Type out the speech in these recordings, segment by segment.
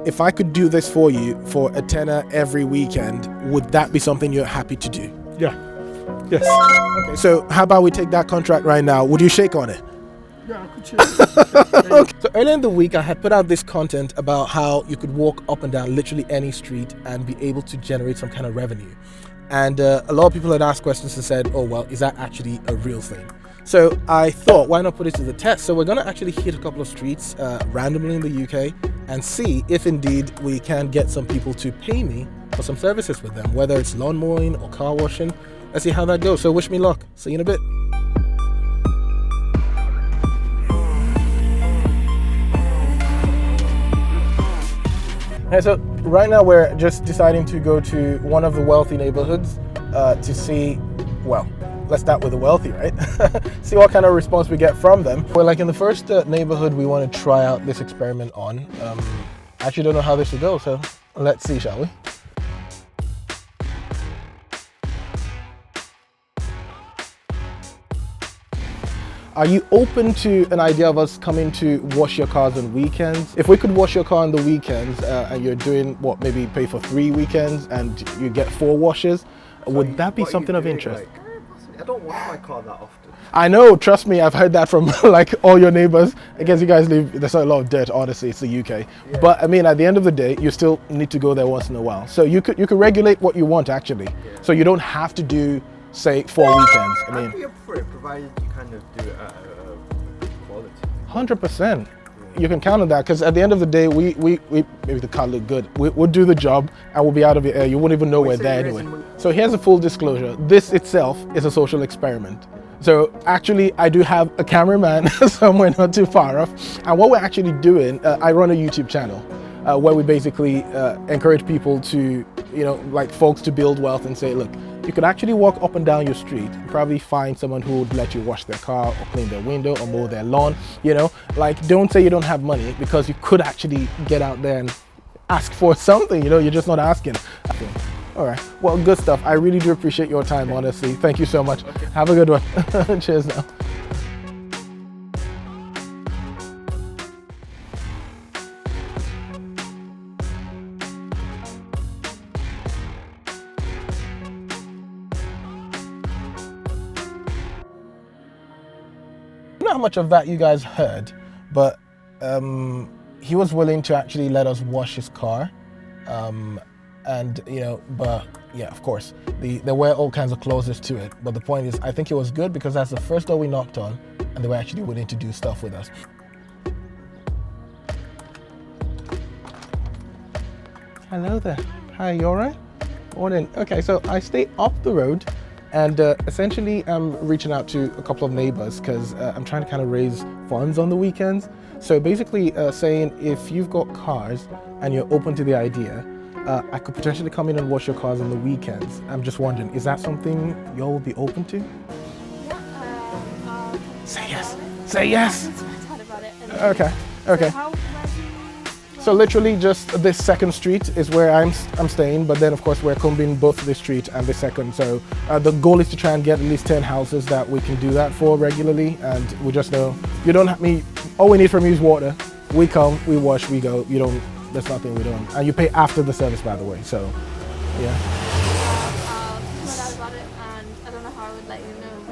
if I could do this for you for a tenner every weekend, would that be something you're happy to do? Yeah. Yes. Okay, so how about we take that contract right now? Would you shake on it? Yeah, I could check. Okay. So earlier in the week, I had put out this content about how you could walk up and down literally any street and be able to generate some kind of revenue. And a lot of people had asked questions and said, oh, well, is that actually a real thing? So I thought, why not put it to the test? So we're going to actually hit a couple of streets randomly in the UK and see if indeed we can get some people to pay me for some services with them, whether it's lawn mowing or car washing. Let's see how that goes. So wish me luck. See you in a bit. Okay, so right now we're just deciding to go to one of the wealthy neighborhoods to see, well, let's start with the wealthy, right? See what kind of response we get from them. Well, like in the first neighborhood we want to try out this experiment on. I actually don't know how this will go, so let's see, shall we? Are you open to an idea of us coming to wash your cars on weekends? If we could wash your car on the weekends and you're doing what, maybe pay for 3 weekends and you get 4 washes, would that be something of interest? I don't wash my car that often. I know, trust me, I've heard that from like all your neighbors. I guess you guys live, there's a lot of dirt, honestly, it's the UK. Yeah. But I mean, at the end of the day, you still need to go there once in a while. So you could regulate what you want actually. Yeah. So you don't have to do, say, 4 weekends. I'd be up for it, provided you kind of do it at a good quality. 100%. You can count on that, because at the end of the day, we maybe the car look good. We'll do the job and we'll be out of your air. You won't even know we're there anyway. So here's a full disclosure. This itself is a social experiment. So actually, I do have a cameraman somewhere not too far off. And what we're actually doing, I run a YouTube channel where we basically encourage people to, like folks to build wealth and say, look, you could actually walk up and down your street, probably find someone who would let you wash their car or clean their window or mow their lawn, like don't say you don't have money, because you could actually get out there and ask for something, you're just not asking. All right, well, good stuff. I really do appreciate your time, honestly. Thank you so much. Okay. Have a good one. Cheers now. How much of that you guys heard, but he was willing to actually let us wash his car, and but yeah, of course there were all kinds of clauses to it, but the point is, I think it was good because that's the first door we knocked on and they were actually willing to do stuff with us. Hello there. Hi, you all right? Morning. Okay, so I stay up the road. And essentially, I'm reaching out to a couple of neighbors because I'm trying to kind of raise funds on the weekends. So basically saying, if you've got cars and you're open to the idea, I could potentially come in and wash your cars on the weekends. I'm just wondering, is that something y'all will be open to? Yeah. Say yes. Say yes. About it. Okay. Okay. So literally just this second street is where I'm staying, but then of course we're combing both the street and the second. So the goal is to try and get at least 10 houses that we can do that for regularly. And we just know, you don't have me, all we need from you is water. We come, we wash, we go. There's nothing we don't. And you pay after the service, by the way, so yeah. Find out about it, and I don't know how I would let you know,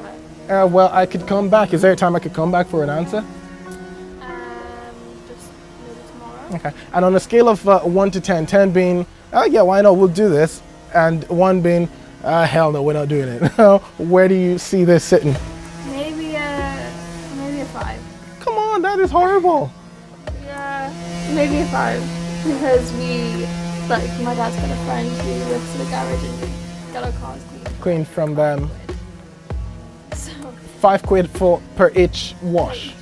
but... Well, I could come back. Is there a time I could come back for an answer? Okay, and on a scale of 1 to 10, 10 being, yeah, why not, we'll do this, and 1 being, hell no, we're not doing it. Where do you see this sitting? Maybe a 5. Come on, that is horrible. Yeah, maybe a 5, because my dad's got a friend who works in the garage and we got our cars cleaned. Cleaned from them. So £5 per each wash.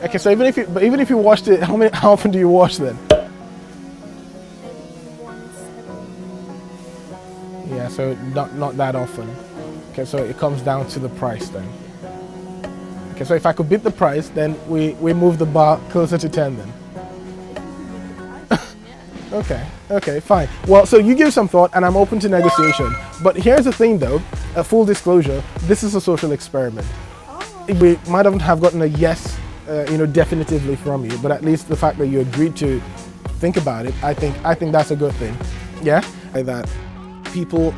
Okay, so even if you washed it, how often do you wash then? Yeah, so not that often. Okay, so it comes down to the price then. Okay, so if I could beat the price, then we move the bar closer to 10 then. Okay, fine. Well, so you give some thought and I'm open to negotiation. But here's the thing though, a full disclosure, this is a social experiment. We might have gotten a yes definitively from you, but at least the fact that you agreed to think about it, I think that's a good thing. Yeah, that people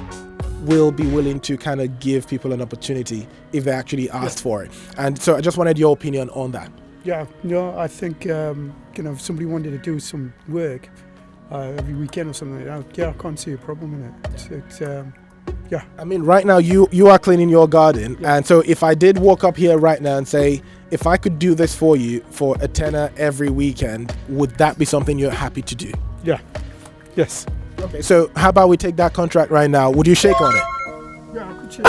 will be willing to kind of give people an opportunity if they actually asked for it. And so I just wanted your opinion on that. Yeah, no, I think if somebody wanted to do some work every weekend or something like that, yeah, I can't see a problem in it. Yeah. I mean, right now you are cleaning your garden, and so if I did walk up here right now and say, if I could do this for you for a tenner every weekend, would that be something you're happy to do? Yeah. Yes. Okay, so how about we take that contract right now? Would you shake on it? Yeah, I could check.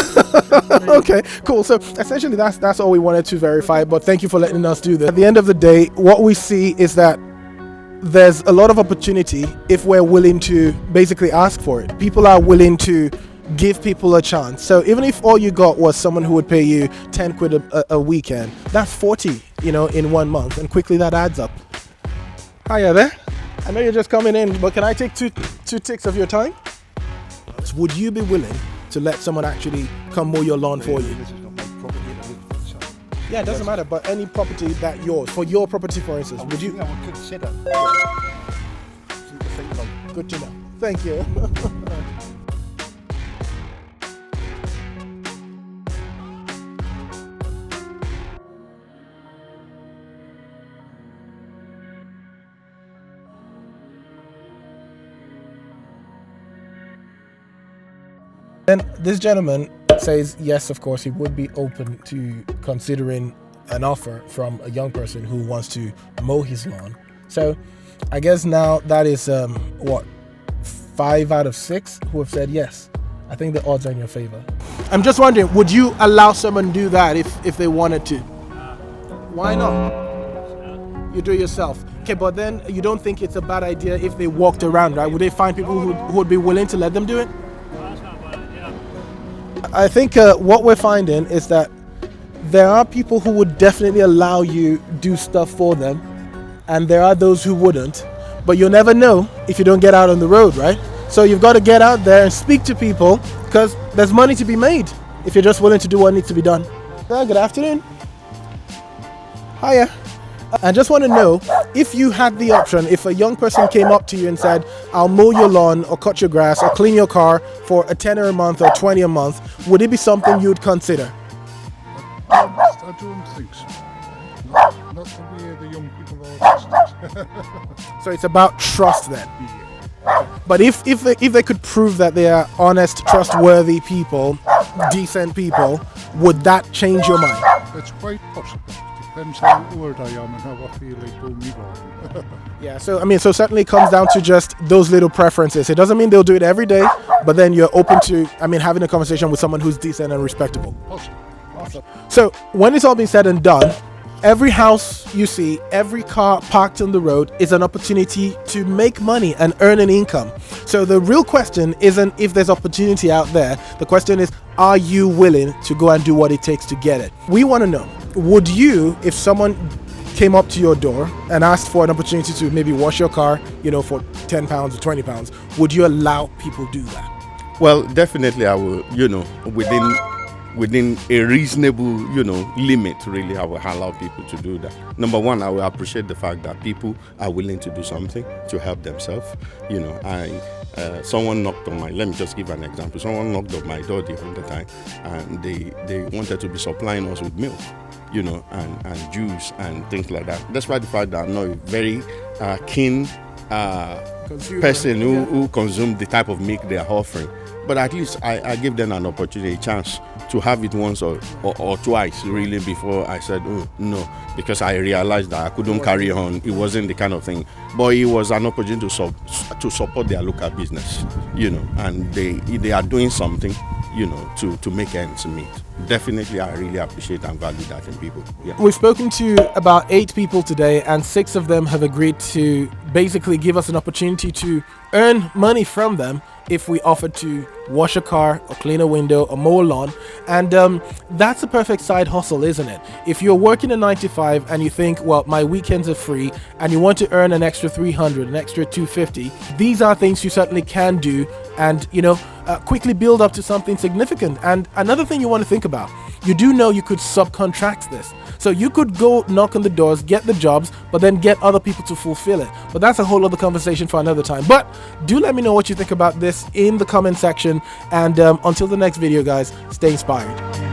Okay, cool. So essentially that's all we wanted to verify, but thank you for letting us do that. At the end of the day, what we see is that there's a lot of opportunity if we're willing to basically ask for it. People are willing to give people a chance. So even if all you got was someone who would pay you 10 quid a weekend, that's 40, in 1 month, and quickly that adds up. Hiya there. I know you're just coming in, but can I take two ticks of your time? Would you be willing to let someone actually come mow your lawn for you? This is not my property. So Yeah, it doesn't matter, but any property that yours, for your property for instance, would you? I would consider. Good to know. Thank you. And this gentleman says yes, of course, he would be open to considering an offer from a young person who wants to mow his lawn. So I guess now that is 5 out of 6 who have said yes. I think the odds are in your favor. I'm just wondering, would you allow someone to do that if they wanted to? Why not? You do it yourself. Okay, but then you don't think it's a bad idea if they walked around, right? Would they find people who would be willing to let them do it? I think what we're finding is that there are people who would definitely allow you do stuff for them, and there are those who wouldn't. But you'll never know if you don't get out on the road, right? So you've got to get out there and speak to people, because there's money to be made if you're just willing to do what needs to be done. Good afternoon. Hiya. I just want to know, if you had the option, if a young person came up to you and said, I'll mow your lawn or cut your grass or clean your car for a tenner a month or 20 a month, would it be something you'd consider? I don't think so. Not the way the young people are. So it's about trust then. But if they could prove that they are honest, trustworthy people, decent people, would that change your mind? It's quite possible. Depends how old I am and how I feel like doing me going. Yeah, so certainly it comes down to just those little preferences. It doesn't mean they'll do it every day, but then you're open to, having a conversation with someone who's decent and respectable. Awesome. So when it's all been said and done, every house you see, every car parked on the road is an opportunity to make money and earn an income. So the real question isn't if there's opportunity out there. The question is, are you willing to go and do what it takes to get it? We want to know, would you, if someone came up to your door and asked for an opportunity to maybe wash your car, for 10 pounds or 20 pounds, would you allow people do that? Well, definitely I will, within a reasonable, limit, really, I will allow people to do that. Number one, I will appreciate the fact that people are willing to do something to help themselves. Someone knocked on let me just give an example. Someone knocked on my door the other time, and they wanted to be supplying us with milk, and juice and things like that. Despite the fact that I'm not a very keen person who consumes the type of milk they are offering. But at least I give them an opportunity, a chance to have it once or twice, really, before I said, oh, no, because I realized that I couldn't carry on. It wasn't the kind of thing. But it was an opportunity to support their local business, and they are doing something, to make ends meet. Definitely, I really appreciate and value that in people. Yeah. We've spoken to about 8 people today, and 6 of them have agreed to basically give us an opportunity to earn money from them if we offered to wash a car or clean a window or mow a lawn. And that's a perfect side hustle, isn't it? If you're working a 9 to 5 and you think, well, my weekends are free, and you want to earn an extra 300, an extra 250, these are things you certainly can do and, quickly build up to something significant. And another thing you want to think about, you do know you could subcontract this. So you could go knock on the doors, get the jobs, but then get other people to fulfill it. But that's a whole other conversation for another time. But do let me know what you think about this in the comment section. And until the next video, guys, stay inspired.